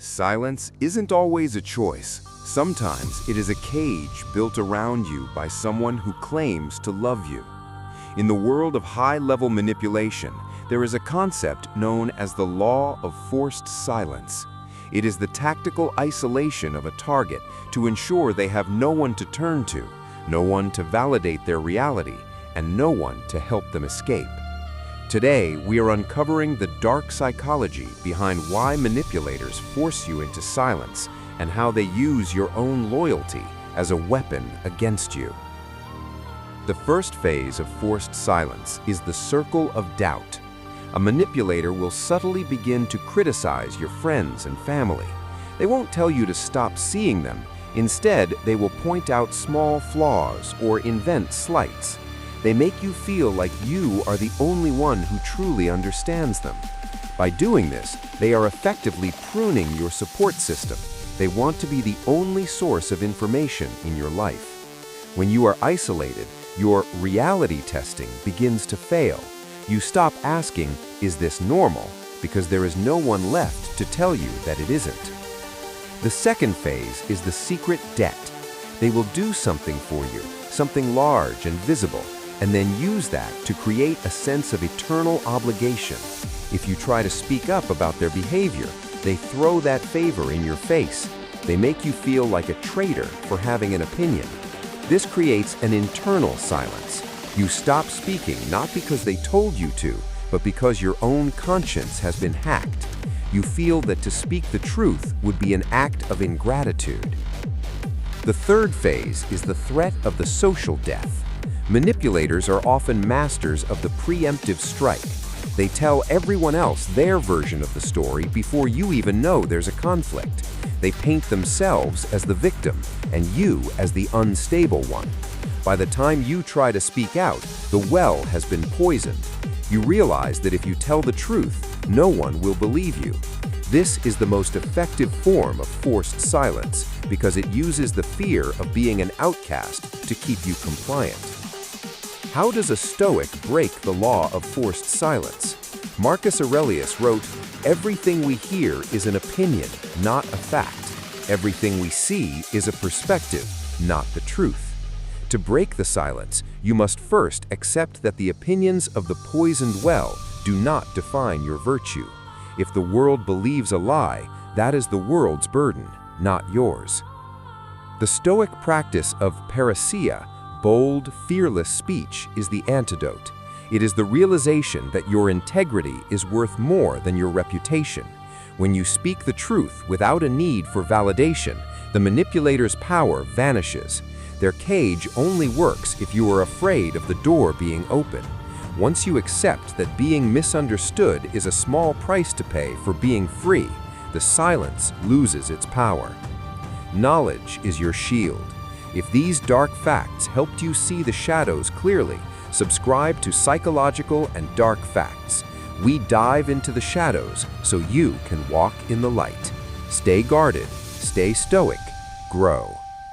Silence isn't always a choice. Sometimes it is a cage built around you by someone who claims to love you. In the world of high-level manipulation, there is a concept known as the law of forced silence. It is the tactical isolation of a target to ensure they have no one to turn to, no one to validate their reality, and no one to help them escape. Today, we are uncovering the dark psychology behind why manipulators force you into silence and how they use your own loyalty as a weapon against you. The first phase of forced silence is the circle of doubt. A manipulator will subtly begin to criticize your friends and family. They won't tell you to stop seeing them. Instead, they will point out small flaws or invent slights. They make you feel like you are the only one who truly understands them. By doing this, they are effectively pruning your support system. They want to be the only source of information in your life. When you are isolated, your reality testing begins to fail. You stop asking, "Is this normal?" because there is no one left to tell you that it isn't. The second phase is the secret debt. They will do something for you, something large and visible, and then use that to create a sense of eternal obligation. If you try to speak up about their behavior, they throw that favor in your face. They make you feel like a traitor for having an opinion. This creates an internal silence. You stop speaking not because they told you to, but because your own conscience has been hacked. You feel that to speak the truth would be an act of ingratitude. The third phase is the threat of the social death. Manipulators are often masters of the preemptive strike. They tell everyone else their version of the story before you even know there's a conflict. They paint themselves as the victim and you as the unstable one. By the time you try to speak out, the well has been poisoned. You realize that if you tell the truth, no one will believe you. This is the most effective form of forced silence because it uses the fear of being an outcast to keep you compliant. How does a Stoic break the law of forced silence? Marcus Aurelius wrote, "Everything we hear is an opinion, not a fact. Everything we see is a perspective, not the truth." To break the silence, you must first accept that the opinions of the poisoned well do not define your virtue. If the world believes a lie, that is the world's burden, not yours. The Stoic practice of Parrhesia, bold, fearless speech, is the antidote. It is the realization that your integrity is worth more than your reputation. When you speak the truth without a need for validation, the manipulator's power vanishes. Their cage only works if you are afraid of the door being open. Once you accept that being misunderstood is a small price to pay for being free, the silence loses its power. Knowledge is your shield. If these dark facts helped you see the shadows clearly, subscribe to Psychological and Dark Facts. We dive into the shadows so you can walk in the light. Stay guarded, stay stoic, grow.